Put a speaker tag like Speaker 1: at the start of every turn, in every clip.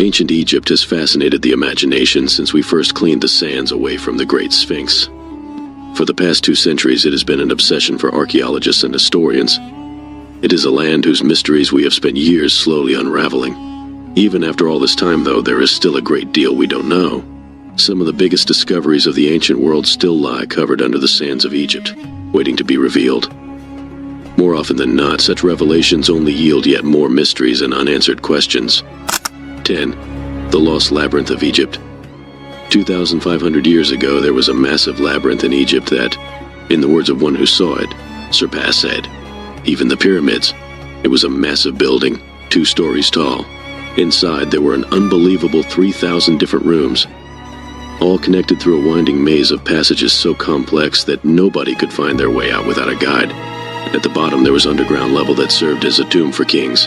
Speaker 1: Ancient Egypt has fascinated the imagination since we first cleaned the sands away from the Great Sphinx. For the past 2 centuries, it has been an obsession for archaeologists and historians. It is a land whose mysteries we have spent years slowly unraveling. Even after all this time, though, there is still a great deal we don't know. Some of the biggest discoveries of the ancient world still lie covered under the sands of Egypt, waiting to be revealed. More often than not, such revelations only yield yet more mysteries and unanswered questions. 10. The Lost Labyrinth of Egypt. 2,500 years ago, there was a massive labyrinth in Egypt that, in the words of one who saw it, surpassed even the pyramids. It was a massive building, 2 stories tall. Inside, there were an unbelievable 3,000 different rooms, all connected through a winding maze of passages so complex that nobody could find their way out without a guide. At the bottom, there was an underground level that served as a tomb for kings,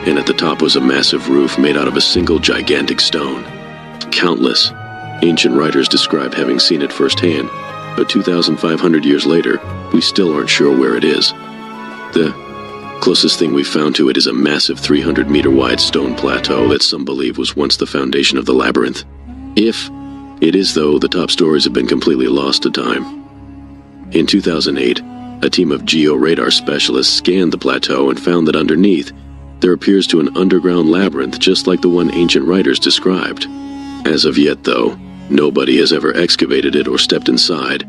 Speaker 1: and at the top was a massive roof made out of a single gigantic stone. Countless ancient writers describe having seen it firsthand, but 2,500 years later, we still aren't sure where it is. The closest thing we've found to it is a massive 300-meter wide stone plateau that some believe was once the foundation of the labyrinth. If it is, though, the top stories have been completely lost to time. In 2008, a team of geo-radar specialists scanned the plateau and found that underneath, there appears to an underground labyrinth just like the one ancient writers described. As of yet, though, nobody has ever excavated it or stepped inside.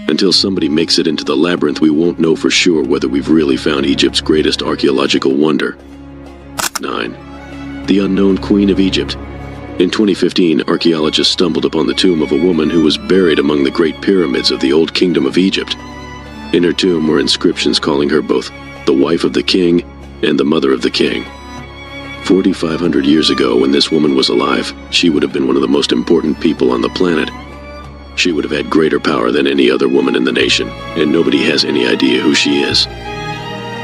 Speaker 1: Until somebody makes it into the labyrinth, we won't know for sure whether we've really found Egypt's greatest archaeological wonder. 9. The Unknown Queen of Egypt. In 2015, archaeologists stumbled upon the tomb of a woman who was buried among the Great Pyramids of the Old Kingdom of Egypt. In her tomb were inscriptions calling her both the wife of the king and the mother of the king. 4,500 years ago, when this woman was alive, she would have been one of the most important people on the planet. She would have had greater power than any other woman in the nation, and nobody has any idea who she is.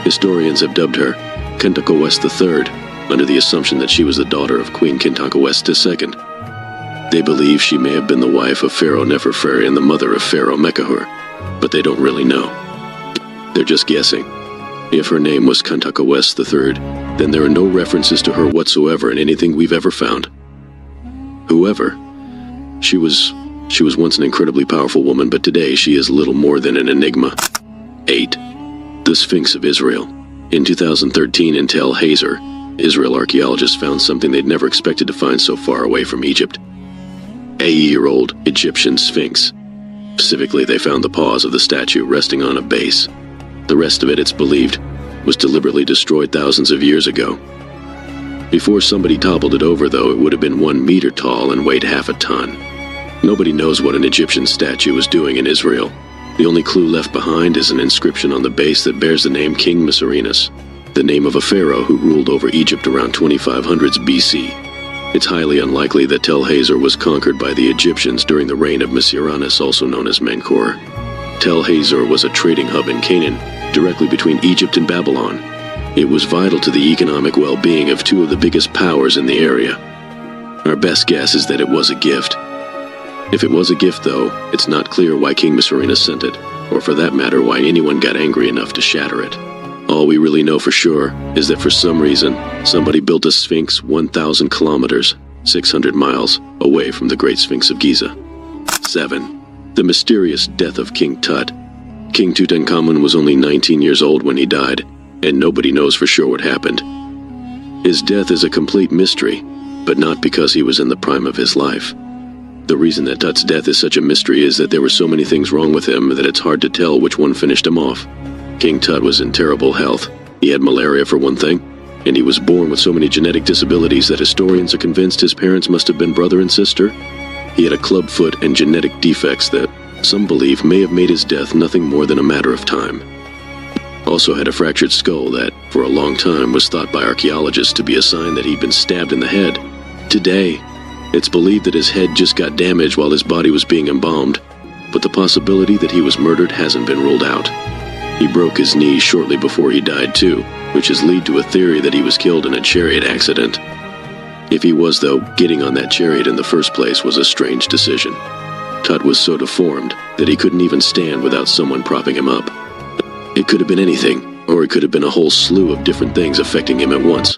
Speaker 1: Historians have dubbed her Khentakares III, under the assumption that she was the daughter of Queen Khentakares II. They believe she may have been the wife of Pharaoh Neferferi and the mother of Pharaoh Mekahur, but they don't really know. They're just guessing. If her name was Khentakares III, then there are no references to her whatsoever in anything we've ever found. Whoever, she was once an incredibly powerful woman, but today she is little more than an enigma. 8. The Sphinx of Israel. In 2013 in Tel Hazor, Israel archaeologists found something they'd never expected to find so far away from Egypt. A year-old Egyptian Sphinx. Specifically, they found the paws of the statue resting on a base. The rest of it, it's believed, was deliberately destroyed thousands of years ago. Before somebody toppled it over, though, it would have been 1 meter tall and weighed half a ton. Nobody knows what an Egyptian statue was doing in Israel. The only clue left behind is an inscription on the base that bears the name King Mycerinus, the name of a pharaoh who ruled over Egypt around 2500s BC. It's highly unlikely that Tel Hazor was conquered by the Egyptians during the reign of Mycerinus, also known as Menkaure. Tel Hazor was a trading hub in Canaan, directly between Egypt and Babylon. It was vital to the economic well-being of 2 of the biggest powers in the area. Our best guess is that it was a gift. If it was a gift, though, it's not clear why King Mycerinus sent it, or for that matter, why anyone got angry enough to shatter it. All we really know for sure is that for some reason, somebody built a sphinx 1,000 kilometers, 600 miles, away from the Great Sphinx of Giza. 7. The mysterious death of King Tut. King Tutankhamun was only 19 years old when he died, and nobody knows for sure what happened. His death is a complete mystery, but not because he was in the prime of his life. The reason that Tut's death is such a mystery is that there were so many things wrong with him that it's hard to tell which one finished him off. King Tut was in terrible health. He had malaria for one thing, and he was born with so many genetic disabilities that historians are convinced his parents must have been brother and sister. He had a club foot and genetic defects that some believe may have made his death nothing more than a matter of time. Also had a fractured skull that, for a long time, was thought by archaeologists to be a sign that he'd been stabbed in the head. Today, it's believed that his head just got damaged while his body was being embalmed, but the possibility that he was murdered hasn't been ruled out. He broke his knee shortly before he died too, which has led to a theory that he was killed in a chariot accident. If he was, though, getting on that chariot in the first place was a strange decision. Tut was so deformed that he couldn't even stand without someone propping him up. It could have been anything, or it could have been a whole slew of different things affecting him at once.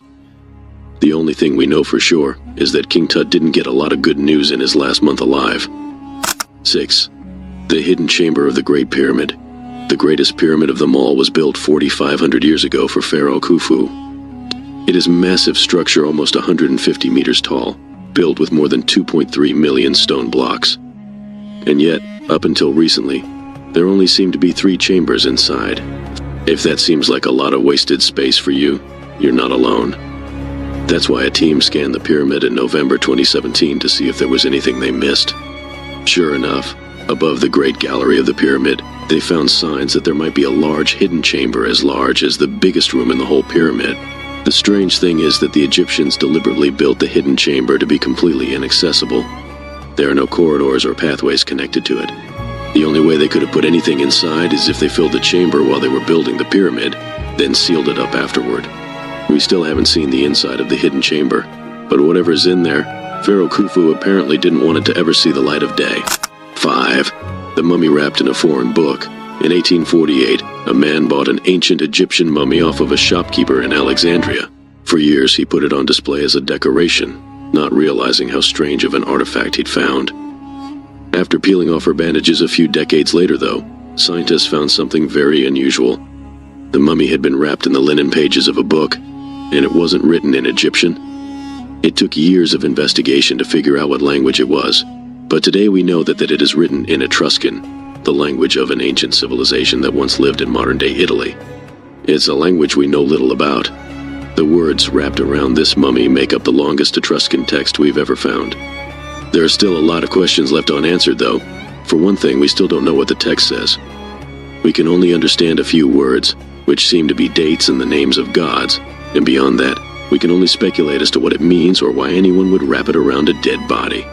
Speaker 1: The only thing we know for sure is that King Tut didn't get a lot of good news in his last month alive. 6. The Hidden Chamber of the Great Pyramid. The greatest pyramid of them all was built 4,500 years ago for Pharaoh Khufu. It is a massive structure almost 150 meters tall, built with more than 2.3 million stone blocks. And yet, up until recently, there only seemed to be 3 chambers inside. If that seems like a lot of wasted space for you, you're not alone. That's why a team scanned the pyramid in November 2017 to see if there was anything they missed. Sure enough, above the Great Gallery of the pyramid, they found signs that there might be a large hidden chamber as large as the biggest room in the whole pyramid. The strange thing is that the Egyptians deliberately built the hidden chamber to be completely inaccessible. There are no corridors or pathways connected to it. The only way they could have put anything inside is if they filled the chamber while they were building the pyramid, then sealed it up afterward. We still haven't seen the inside of the hidden chamber, but whatever's in there, Pharaoh Khufu apparently didn't want it to ever see the light of day. 5. The mummy wrapped in a foreign book. In 1848, a man bought an ancient Egyptian mummy off of a shopkeeper in Alexandria. For years he put it on display as a decoration, not realizing how strange of an artifact he'd found. After peeling off her bandages a few decades later, though, scientists found something very unusual. The mummy had been wrapped in the linen pages of a book, and it wasn't written in Egyptian. It took years of investigation to figure out what language it was, but today we know that it is written in Etruscan, the language of an ancient civilization that once lived in modern-day Italy. It's a language we know little about. The words wrapped around this mummy make up the longest Etruscan text we've ever found. There are still a lot of questions left unanswered, though. For one thing, we still don't know what the text says. We can only understand a few words, which seem to be dates and the names of gods, and beyond that, we can only speculate as to what it means or why anyone would wrap it around a dead body.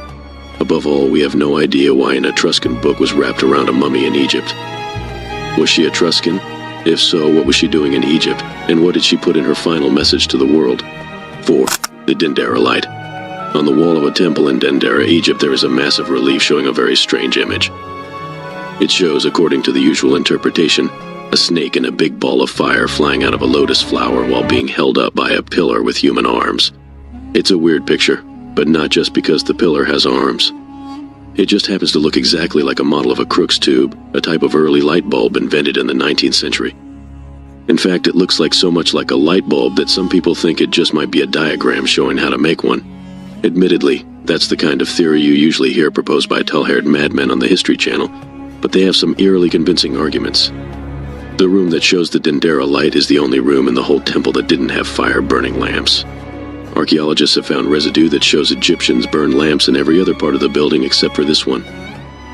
Speaker 1: Above all, we have no idea why an Etruscan book was wrapped around a mummy in Egypt. Was she Etruscan? If so, what was she doing in Egypt, and what did she put in her final message to the world? 4. The Dendera Light. On the wall of a temple in Dendera, Egypt, there is a massive relief showing a very strange image. It shows, according to the usual interpretation, a snake in a big ball of fire flying out of a lotus flower while being held up by a pillar with human arms. It's a weird picture, but not just because the pillar has arms. It just happens to look exactly like a model of a Crookes tube, a type of early light bulb invented in the 19th century. In fact, it looks so much like a light bulb that some people think it just might be a diagram showing how to make one. Admittedly, that's the kind of theory you usually hear proposed by tall-haired madmen on the History Channel, but they have some eerily convincing arguments. The room that shows the Dendera Light is the only room in the whole temple that didn't have fire-burning lamps. Archaeologists have found residue that shows Egyptians burned lamps in every other part of the building except for this one.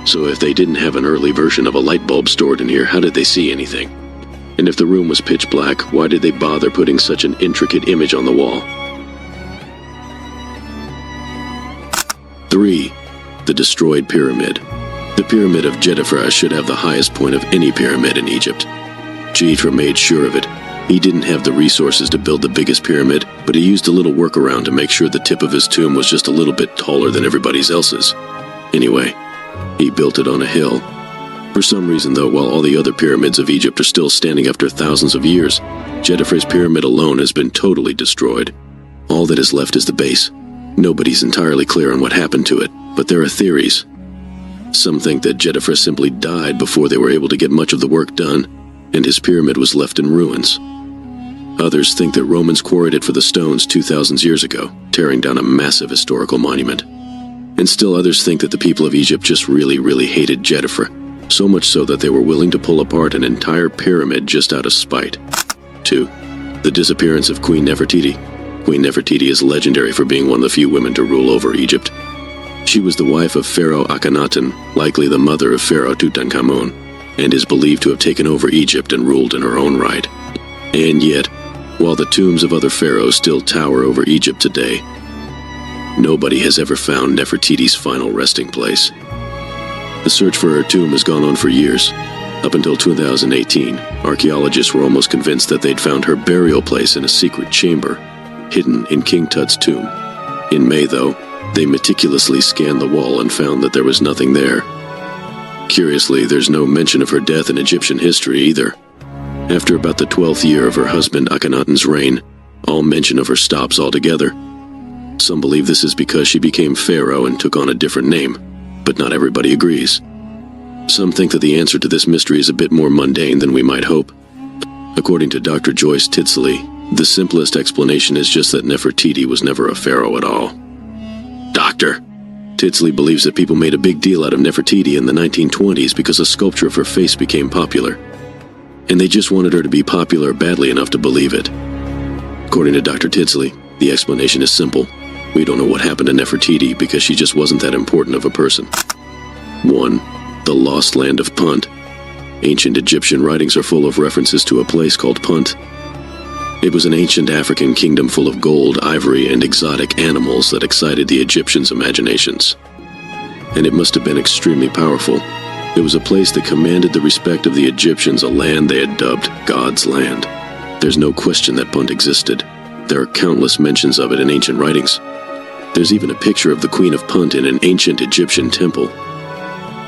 Speaker 1: So if they didn't have an early version of a light bulb stored in here, how did they see anything? And if the room was pitch black, why did they bother putting such an intricate image on the wall? 3. The Destroyed Pyramid. The Pyramid of Djedefre should have the highest point of any pyramid in Egypt. Djedefre made sure of it. He didn't have the resources to build the biggest pyramid, but he used a little workaround to make sure the tip of his tomb was just a little bit taller than everybody else's. Anyway, he built it on a hill. For some reason, though, while all the other pyramids of Egypt are still standing after thousands of years, Djedefre's pyramid alone has been totally destroyed. All that is left is the base. Nobody's entirely clear on what happened to it, but there are theories. Some think that Djedefre simply died before they were able to get much of the work done, and his pyramid was left in ruins. Others think that Romans quarried it for the stones 2,000 years ago, tearing down a massive historical monument. And still others think that the people of Egypt just really hated Djedefre, so much so that they were willing to pull apart an entire pyramid just out of spite. 2. The disappearance of Queen Nefertiti. Queen Nefertiti is legendary for being one of the few women to rule over Egypt. She was the wife of Pharaoh Akhenaten, likely the mother of Pharaoh Tutankhamun, and is believed to have taken over Egypt and ruled in her own right. And yet, while the tombs of other pharaohs still tower over Egypt today, nobody has ever found Nefertiti's final resting place. The search for her tomb has gone on for years. Up until 2018, archaeologists were almost convinced that they'd found her burial place in a secret chamber, hidden in King Tut's tomb. In May, though, they meticulously scanned the wall and found that there was nothing there. Curiously, there's no mention of her death in Egyptian history either. After about the 12th year of her husband Akhenaten's reign, all mention of her stops altogether. Some believe this is because she became pharaoh and took on a different name, but not everybody agrees. Some think that the answer to this mystery is a bit more mundane than we might hope. According to Dr. Joyce Tidsley, the simplest explanation is just that Nefertiti was never a pharaoh at all. Doctor. Tidsley believes that people made a big deal out of Nefertiti in the 1920s because a sculpture of her face became popular. And they just wanted her to be popular badly enough to believe it. According to Dr. Tidsley, the explanation is simple. We don't know what happened to Nefertiti because she just wasn't that important of a person. 1. The lost land of Punt. Ancient Egyptian writings are full of references to a place called Punt. It was an ancient African kingdom full of gold, ivory, and exotic animals that excited the Egyptians' imaginations. And it must have been extremely powerful. It was a place that commanded the respect of the Egyptians, a land they had dubbed God's Land. There's no question that Punt existed. There are countless mentions of it in ancient writings. There's even a picture of the Queen of Punt in an ancient Egyptian temple.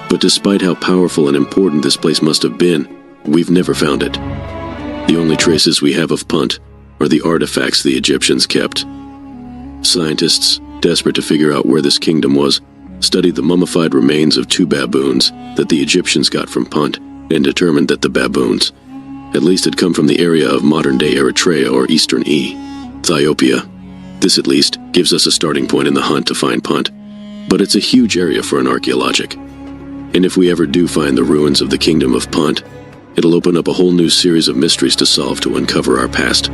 Speaker 1: But despite how powerful and important this place must have been, we've never found it. The only traces we have of Punt are the artifacts the Egyptians kept. Scientists, desperate to figure out where this kingdom was, studied the mummified remains of 2 baboons that the Egyptians got from Punt and determined that the baboons, at least, had come from the area of modern-day Eritrea or Eastern Ethiopia. This, at least, gives us a starting point in the hunt to find Punt, but it's a huge area for an archaeologic. And if we ever do find the ruins of the kingdom of Punt, it'll open up a whole new series of mysteries to solve to uncover our past.